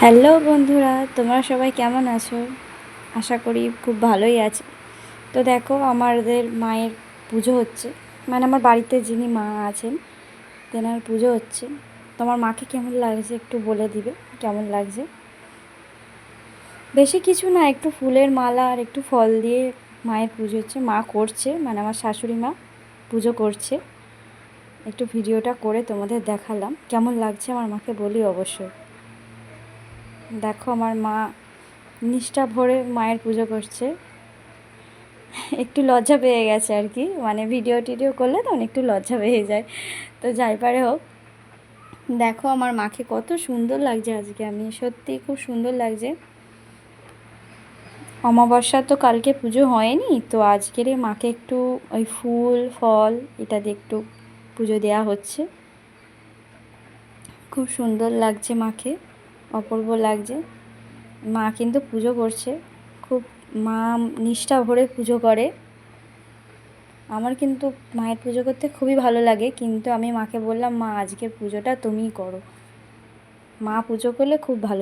Hello বন্ধুরা, তোমরা সবাই কেমন আছো? আশা করি খুব ভালোই আছো। তো দেখো, আমাদের মায়ের পুজো হচ্ছে, মানে আমার বাড়িতে যিনি মা আছেন তেনার পুজো হচ্ছে। তোমার মাকে কেমন লাগছে একটু বলে দিবে কেমন লাগছে। বেশি কিছু না, একটু ফুলের মালা আর একটু ফল দিয়ে মায়ের পুজো হচ্ছে। মা করছে, মানে আমার শাশুড়ি মা পুজো করছে। একটু ভিডিওটা করে তোমাদের দেখালাম, কেমন লাগছে আমার মাকে বলি অবশ্যই। দেখো আমার মা নিষ্ঠা ভরে মায়ের পুজো করছে। একটু লজ্জা পেয়ে গেছে আর কি, মানে ভিডিও টিডিও করলে তখন একটু লজ্জা পেয়ে যায়। তো যাই পারে হোক, দেখো আমার মাকে কত সুন্দর লাগছে আজকে, আমি সত্যি খুব সুন্দর লাগছে। অমাবস্যা তো কালকে পুজো হয়নি, তো আজকের মাকে একটু ওই ফুল ফল এটা দিয়ে একটু পুজো দেওয়া হচ্ছে। খুব সুন্দর লাগছে মাকে, অপূর্ব লাগছে। মা কিন্তু পুজো করছে, খুব মা নিষ্ঠা ভরে পুজো করে। আমার কিন্তু মায়ের পুজো করতে খুবই ভালো লাগে, কিন্তু আমি মাকে বললাম, মা আজকের পুজোটা তুমিই করো। মা পুজো করলে খুব ভালো।